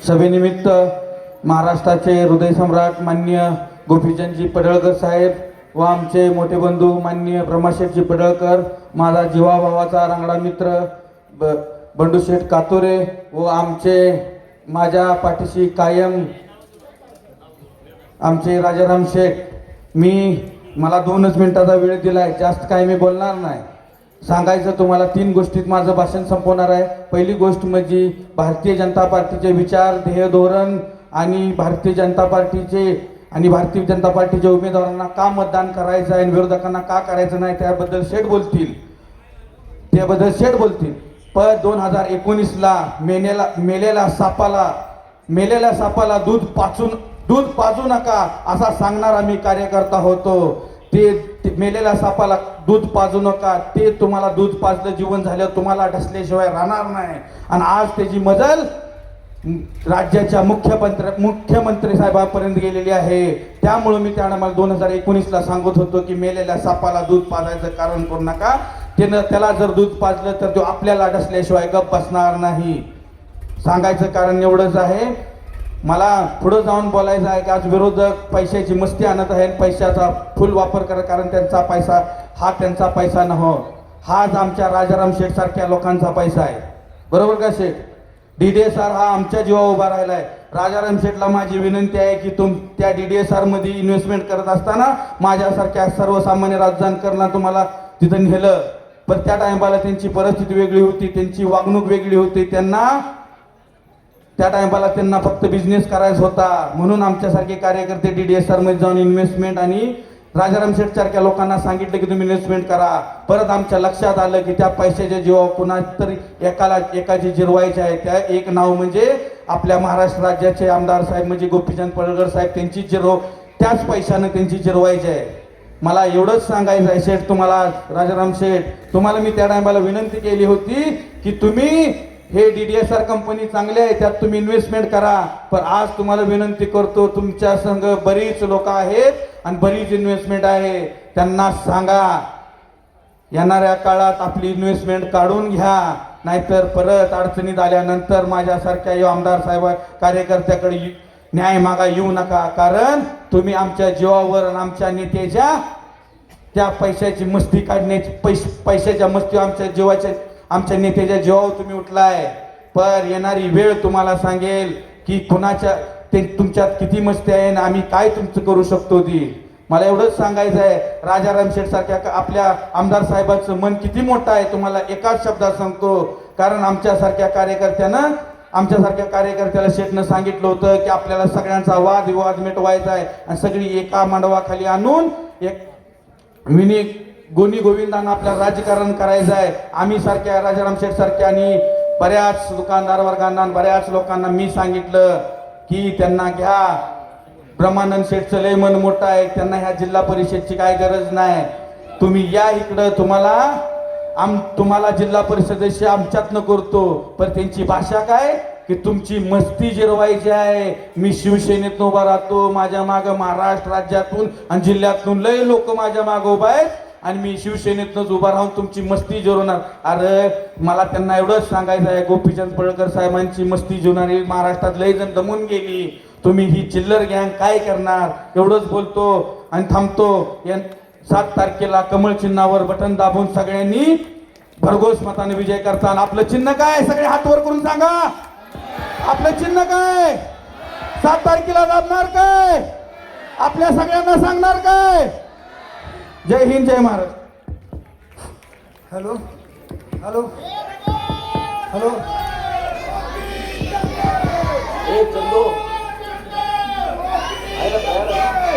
सभेनिमित्त महाराष्ट्राचे हृदयसम्राट माननीय गोपीचंदजी पडळकर साहेब व आमचे मोठे बंधू माननीय ब्रह्माशेठजी पडळकर, माझा जीवाभावाचा रांगडा मित्र बंडूशेठ कातोरे व माझ्या पाठीशी कायम आमचे राजाराम शेठ, मला 2च मिनिटाचा वेळ दिलाय, जास्त काय मी बोलणार नाही. सांगायचं तुम्हाला 3 गोष्टीत माझं भाषण संपवणार आहे. पहिली गोष्ट म्हणजे भारतीय जनता पार्टीचे विचार, ध्येय, धोरण आणि भारतीय जनता पार्टीच्या उमेदवारांना का मतदान करायचं आहे आणि विरोधकांना का करायचं नाही त्याबद्दल शेठ बोलतील. पण 2019ला मेलेल्या सापाला दूध पाजू नका असा सांगणारा मी कार्यकर्ता होतो. ते मेलेल्या सापाला दूध पाजू नका, ते तुम्हाला दूध पाजलं जीवन झालं तुम्हाला ढसल्याशिवाय राहणार नाही. आणि आज त्याची मजल राज्याच्या मुख्यमंत्री साहेबांपर्यंत गेलेली आहे. त्यामुळे मी त्यांना मला 2019ला सांगत होतो की मेलेल्या सापाला दूध पाजायचं कारण करू नका. त्याला जर दूध पाजलं तर तो आपल्याला ढसल्याशिवाय गप्प बसणार नाही. सांगायचं कारण एवढंच आहे. मला पुढे जाऊन बोलायचं आहे की आज विरोधक पैशाची मस्ती आणत आहे, पैशाचा फुल वापर करत, कारण त्यांचा पैसा नव्हे, हाच आमच्या राजाराम शेठ सारख्या लोकांचा पैसा आहे. बरोबर का शेठ? DDSR हा आमच्या जीवावर उभा राहिलाय. राजाराम शेठला माझी विनंती आहे की त्या DDSR मध्ये इन्व्हेस्टमेंट करत असताना माझ्यासारख्या सर्वसामान्य राजकारण्यांना तुम्हाला तिथं नेलं, पण त्या टायमाला त्यांची परिस्थिती वेगळी होती, त्यांची वागणूक वेगळी होती. त्या टायमाला त्यांना फक्त बिझनेस करायचा होता, म्हणून आमच्यासारखे कार्यकर्ते DDSR मध्ये जाऊन इन्व्हेस्टमेंट आणि राजाराम शेठ सारख्या लोकांना सांगितलं की तुम्ही इन्व्हेस्टमेंट करा. परत आमच्या लक्षात आलं की त्या पैशाच्या जीवावर कुणातरी एकाची जिरवायचे आहे. त्या एक नाव म्हणजे आपल्या महाराष्ट्र राज्याचे आमदार साहेब म्हणजे गोपीचंद पडळकर साहेब, त्यांची त्याच पैशानं त्यांची जिरवायची आहे. मला एवढंच सांगायचं आहे शेठ तुम्हाला, राजाराम शेठ तुम्हाला मी त्या टायमाला विनंती केली होती की तुम्ही हे DDSR कंपनी चांगली आहे, त्यात तुम्ही इन्व्हेस्टमेंट करा. पण आज तुम्हाला विनंती करतो, तुमच्या संघ बरीच लोक आहेत आणि बरीच इन्व्हेस्टमेंट आहे, त्यांना सांगा येणाऱ्या काळात आपली इन्व्हेस्टमेंट काढून घ्या, नाहीतर परत अडचणीत आल्यानंतर माझ्यासारख्या आमदार साहेब कार्यकर्त्याकडे न्याय मागा येऊ नका. कारण तुम्ही आमच्या जीवावर आणि आमच्या नेत्याच्या त्या पैशाची मस्ती काढण्याची पैशाच्या मस्ती आमच्या नेत्याच्या जीवावर तुम्ही उठलाय. पण येणारी वेळ तुम्हाला सांगेल की तुमच्यात किती मस्ती आहे आणि आम्ही काय तुमचं करू शकतो ती. मला एवढंच सांगायचं आहे, राजाराम शेठ सारख्या आपल्या आमदार साहेबांचं मन किती मोठं आहे तुम्हाला एकाच शब्दात सांगतो. कारण आमच्यासारख्या कार्यकर्त्याला शेठनं सांगितलं होतं की आपल्याला सगळ्यांचा वादविवाद मिटवायचा आहे आणि सगळी एका मांडवाखाली आणून एक गुणी गोविंदांना आपल्याला राजकारण करायचं आहे. आम्ही सारख्या राजाराम शेठ सारख्या आणि बऱ्याच दुकानदार वर्गांना बऱ्याच लोकांना मी सांगितलं की त्यांना घ्या, ब्रह्मानंद शेठचं लय मन मोठं आहे, त्यांना ह्या जिल्हा परिषदची काय गरज नाही, तुम्ही या इकडं, तुम्हाला जिल्हा परिषदेशी आमच्यातनं करतो. पण त्यांची भाषा काय की तुमची मस्ती जिरवायची आहे. मी शिवसेनेतून उभा राहतो, माझ्या मागं महाराष्ट्र राज्यातून आणि जिल्ह्यातून लय लोक माझ्या मागं उभा आहेत आणि मी शिवसेनेतूनच उभा राहून तुमची मस्ती जिरवणार. अरे मला त्यांना एवढंच सांगायचं आहे, गोपीचंद पडळकर साहेबांची मस्ती जिरवणारी महाराष्ट्रात लय जण दमून गेली, तुम्ही ही चिल्लर गँग काय करणार. एवढंच बोलतो आणि थांबतो. 7 तारखेला कमळ चिन्हावर बटन दाबून सगळ्यांनी भरघोस मताने विजय करता. आपलं चिन्ह काय? सगळे हात वर करून सांगा, आपलं चिन्ह काय? 7 तारखेला दाबणार काय? आपल्या सगळ्यांना सांगणार काय? जय हिंद, जय महाराष्ट्र. Hello hello hello.